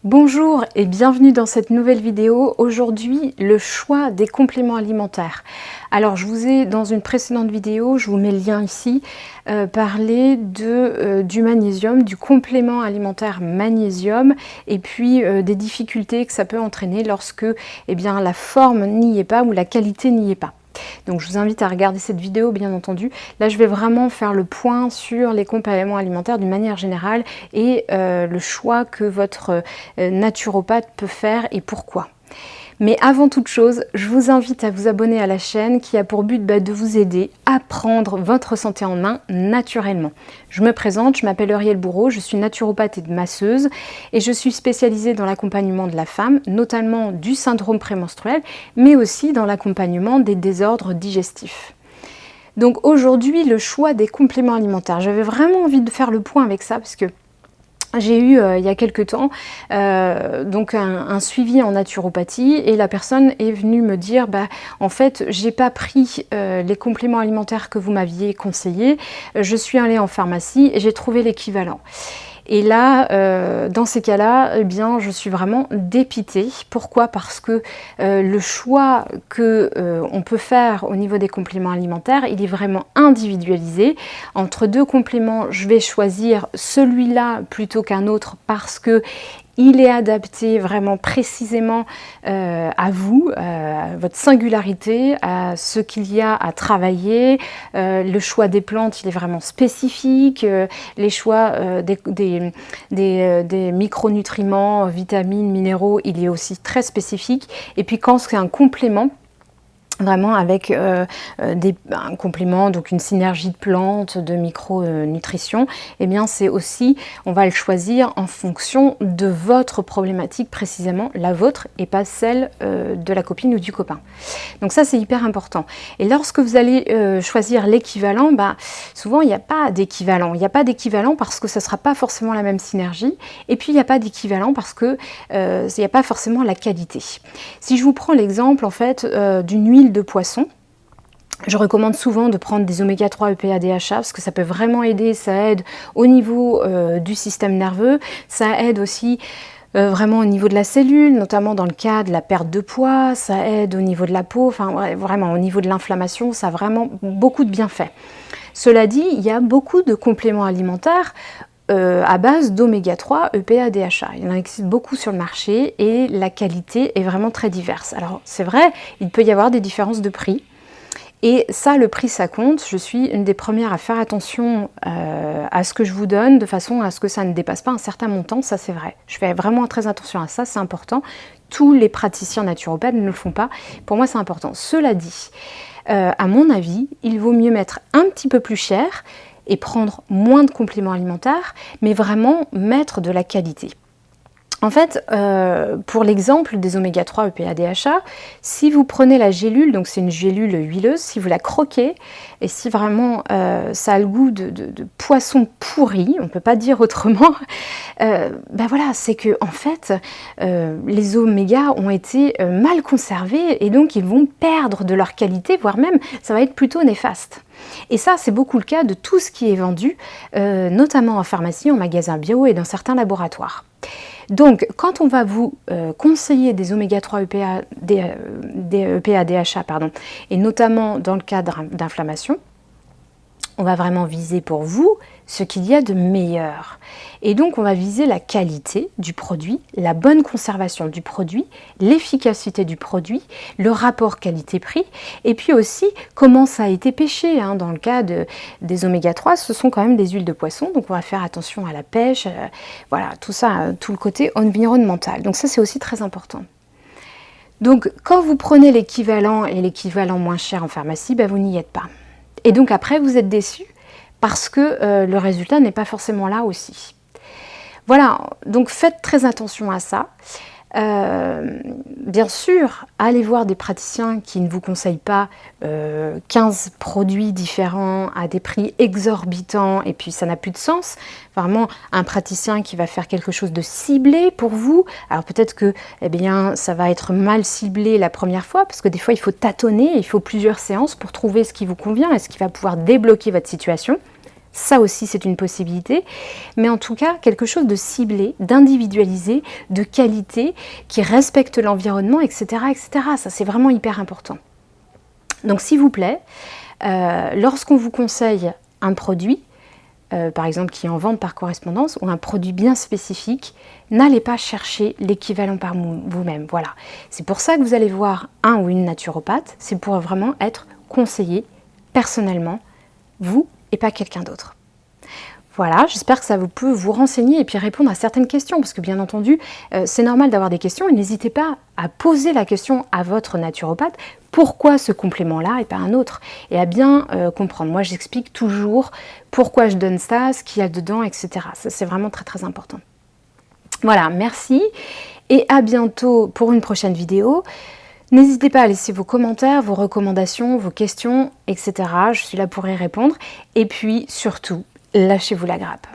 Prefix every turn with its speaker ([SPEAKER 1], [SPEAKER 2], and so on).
[SPEAKER 1] Bonjour et bienvenue dans cette nouvelle vidéo. Aujourd'hui, le choix des compléments alimentaires. Alors, je vous ai, dans une précédente vidéo, je vous mets le lien ici, parlé du magnésium, du complément alimentaire magnésium, et puis des difficultés que ça peut entraîner lorsque la forme n'y est pas ou la qualité n'y est pas. Donc je vous invite à regarder cette vidéo bien entendu. Là je vais vraiment faire le point sur les compléments alimentaires d'une manière générale et le choix que votre naturopathe peut faire et pourquoi. Mais avant toute chose, je vous invite à vous abonner à la chaîne qui a pour but de vous aider à prendre votre santé en main naturellement. Je me présente, je m'appelle Euriel Bourreau, je suis naturopathe et masseuse et je suis spécialisée dans l'accompagnement de la femme, notamment du syndrome prémenstruel, mais aussi dans l'accompagnement des désordres digestifs. Donc aujourd'hui, le choix des compléments alimentaires. J'avais vraiment envie de faire le point avec ça parce que j'ai eu il y a quelques temps un suivi en naturopathie et la personne est venue me dire en fait j'ai pas pris les compléments alimentaires que vous m'aviez conseillés, je suis allée en pharmacie et j'ai trouvé l'équivalent. Et là, dans ces cas-là, je suis vraiment dépitée. Pourquoi ? Parce que le choix que on peut faire au niveau des compléments alimentaires, il est vraiment individualisé. Entre deux compléments, je vais choisir celui-là plutôt qu'un autre parce que il est adapté vraiment précisément à vous, à votre singularité, à ce qu'il y a à travailler. Le choix des plantes, il est vraiment spécifique. Les choix des micronutriments, vitamines, minéraux, il est aussi très spécifique. Et puis quand c'est un complément, vraiment avec un complément, donc une synergie de plantes, de micronutrition, c'est aussi, on va le choisir en fonction de votre problématique précisément, la vôtre et pas celle de la copine ou du copain. Donc ça c'est hyper important. Et lorsque vous allez choisir l'équivalent, souvent il n'y a pas d'équivalent. Il n'y a pas d'équivalent parce que ça ne sera pas forcément la même synergie et puis il n'y a pas d'équivalent parce que il n'y a pas forcément la qualité. Si je vous prends l'exemple en fait d'une huile de poisson, je recommande souvent de prendre des oméga 3 EPA DHA parce que ça peut vraiment aider, ça aide au niveau du système nerveux, ça aide aussi vraiment au niveau de la cellule, notamment dans le cas de la perte de poids, ça aide au niveau de la peau, vraiment au niveau de l'inflammation, ça a vraiment beaucoup de bienfaits. Cela dit, il y a beaucoup de compléments alimentaires à base d'oméga 3 EPA DHA. Il y en existe beaucoup sur le marché et la qualité est vraiment très diverse. Alors c'est vrai, il peut y avoir des différences de prix et ça, le prix, ça compte. Je suis une des premières à faire attention à ce que je vous donne de façon à ce que ça ne dépasse pas un certain montant, ça c'est vrai. Je fais vraiment très attention à ça, c'est important. Tous les praticiens naturopathes ne le font pas. Pour moi, c'est important. Cela dit, à mon avis, il vaut mieux mettre un petit peu plus cher et prendre moins de compléments alimentaires, mais vraiment mettre de la qualité. En fait, pour l'exemple des oméga 3 EPA DHA, si vous prenez la gélule, donc c'est une gélule huileuse, si vous la croquez, et si vraiment ça a le goût de poisson pourri, on ne peut pas dire autrement, c'est que en fait, les oméga ont été mal conservés et donc ils vont perdre de leur qualité, voire même ça va être plutôt néfaste. Et ça, c'est beaucoup le cas de tout ce qui est vendu, notamment en pharmacie, en magasin bio et dans certains laboratoires. Donc, quand on va vous conseiller des oméga 3 EPA, EPA DHA, et notamment dans le cadre d'inflammation, on va vraiment viser pour vous ce qu'il y a de meilleur. Et donc, on va viser la qualité du produit, la bonne conservation du produit, l'efficacité du produit, le rapport qualité-prix, et puis aussi comment ça a été pêché. Dans le cas des oméga 3, ce sont quand même des huiles de poisson, donc on va faire attention à la pêche, tout ça, tout le côté environnemental. Donc ça, c'est aussi très important. Donc, quand vous prenez l'équivalent et l'équivalent moins cher en pharmacie, vous n'y êtes pas. Et donc après, vous êtes déçus parce que le résultat n'est pas forcément là aussi. Voilà, donc faites très attention à ça. Bien sûr, allez voir des praticiens qui ne vous conseillent pas 15 produits différents à des prix exorbitants et puis ça n'a plus de sens. Vraiment, un praticien qui va faire quelque chose de ciblé pour vous. Alors peut-être que ça va être mal ciblé la première fois parce que des fois il faut tâtonner, il faut plusieurs séances pour trouver ce qui vous convient et ce qui va pouvoir débloquer votre situation. Ça aussi, c'est une possibilité. Mais en tout cas, quelque chose de ciblé, d'individualisé, de qualité, qui respecte l'environnement, etc., etc. Ça, c'est vraiment hyper important. Donc, s'il vous plaît, lorsqu'on vous conseille un produit, par exemple qui est en vente par correspondance, ou un produit bien spécifique, n'allez pas chercher l'équivalent par vous-même. Voilà. C'est pour ça que vous allez voir un ou une naturopathe, c'est pour vraiment être conseillé personnellement, vous et pas quelqu'un d'autre. Voilà, j'espère que ça peut vous renseigner et puis répondre à certaines questions, parce que bien entendu, c'est normal d'avoir des questions, et n'hésitez pas à poser la question à votre naturopathe, pourquoi ce complément-là et pas un autre, et à bien comprendre. Moi, j'explique toujours pourquoi je donne ça, ce qu'il y a dedans, etc. Ça, c'est vraiment très très important. Voilà, merci, et à bientôt pour une prochaine vidéo. N'hésitez pas à laisser vos commentaires, vos recommandations, vos questions, etc. Je suis là pour y répondre. Et puis, surtout, lâchez-vous la grappe.